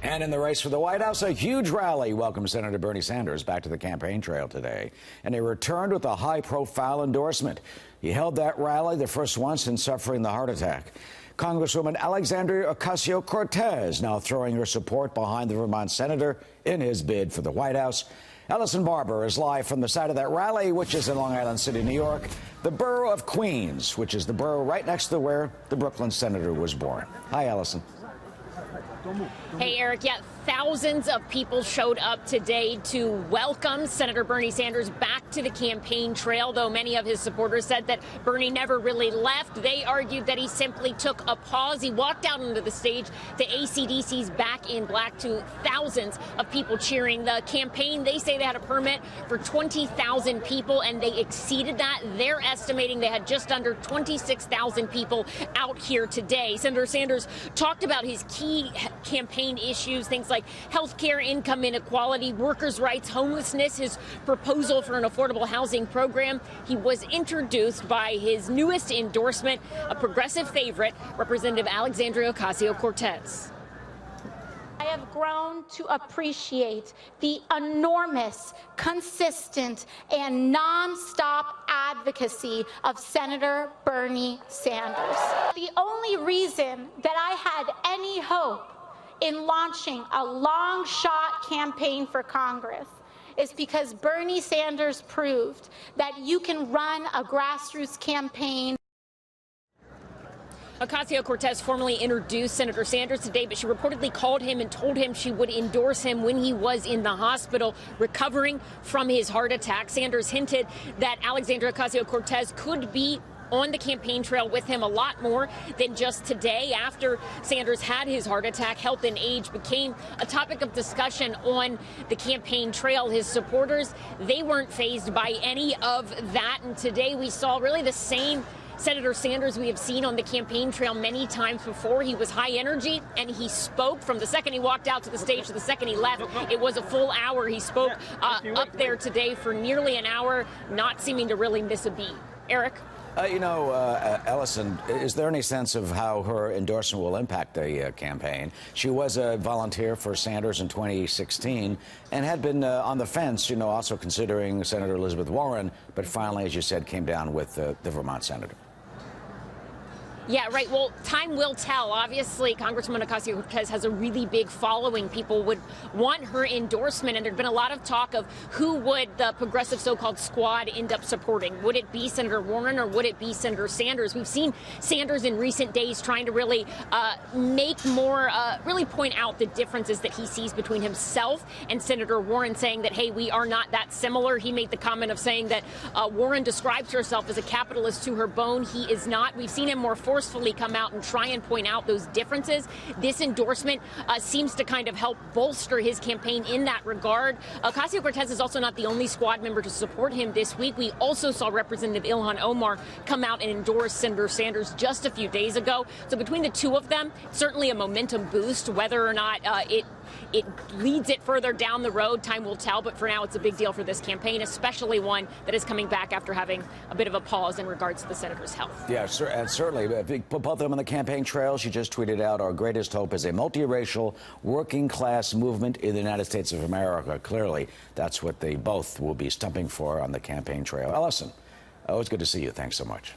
And in the race for the White House, a huge rally welcomed Senator Bernie Sanders back to the campaign trail today. And he returned with a high-profile endorsement. He held that rally, the first one since suffering the heart attack. Congresswoman Alexandria Ocasio-Cortez now throwing her support behind the Vermont senator in his bid for the White House. Ellison Barber is live from the site of that rally, which is in Long Island City, New York, the borough of Queens, which is the borough right next to where the Brooklyn senator was born. Hi, Ellison. Hey, Eric. Yeah, thousands of people showed up today to welcome Senator Bernie Sanders back to the campaign trail, though many of his supporters said that Bernie never really left. They argued that he simply took a pause. He walked out onto the stage to AC/DC's Back in Black to thousands of people cheering. The campaign, they say they had a permit for 20,000 people, and they exceeded that. They're estimating they had just under 26,000 people out here today. Senator Sanders talked about his key campaign issues, things like health care, income inequality, workers' rights, homelessness, his proposal for an affordable housing program. He was introduced by his newest endorsement, a progressive favorite, Representative Alexandria Ocasio-Cortez. I have grown to appreciate the enormous, consistent, and nonstop advocacy of Senator Bernie Sanders. The only reason that I had any hope in launching a long-shot campaign for Congress is because Bernie Sanders proved that you can run a grassroots campaign. Ocasio-Cortez formally introduced Senator Sanders today, but she reportedly called him and told him she would endorse him when he was in the hospital recovering from his heart attack. Sanders hinted that Alexandria Ocasio-Cortez could be on the campaign trail with him a lot more than just today. After Sanders had his heart attack, health and age became a topic of discussion on the campaign trail. His supporters, they weren't fazed by any of that. And today we saw really the same Senator Sanders we have seen on the campaign trail many times before. He was high energy, and he spoke from the second he walked out to the stage to the second he left. It was a full hour. He spoke up there today for nearly an hour, not seeming to really miss a beat. Eric? Ellison, is there any sense of how her endorsement will impact the campaign? She was a volunteer for Sanders in 2016 and had been on the fence, also considering Senator Elizabeth Warren, but finally, as you said, came down with the Vermont senator. Yeah, right. Well, time will tell. Obviously, Congresswoman Ocasio-Cortez has a really big following. People would want her endorsement, and there'd been a lot of talk of who would the progressive so-called squad end up supporting. Would it be Senator Warren or would it be Senator Sanders? We've seen Sanders in recent days trying to really make more, really point out the differences that he sees between himself and Senator Warren, saying that, hey, we are not that similar. He made the comment of saying that Warren describes herself as a capitalist to her bone. He is not. We've seen him more forcefully come out and try and point out those differences. This endorsement seems to kind of help bolster his campaign in that regard. Ocasio-Cortez is also not the only squad member to support him this week. We also saw Representative Ilhan Omar come out and endorse Senator Sanders just a few days ago. So between the two of them, certainly a momentum boost. Whether or not it leads it further down the road, time will tell. But for now, it's a big deal for this campaign, especially one that is coming back after having a bit of a pause in regards to the senator's health. Yeah, and certainly. Put both of them on the campaign trail. She just tweeted out, "Our greatest hope is a multiracial, working-class movement in the United States of America." Clearly, that's what they both will be stumping for on the campaign trail. Ellison, always good to see you. Thanks so much.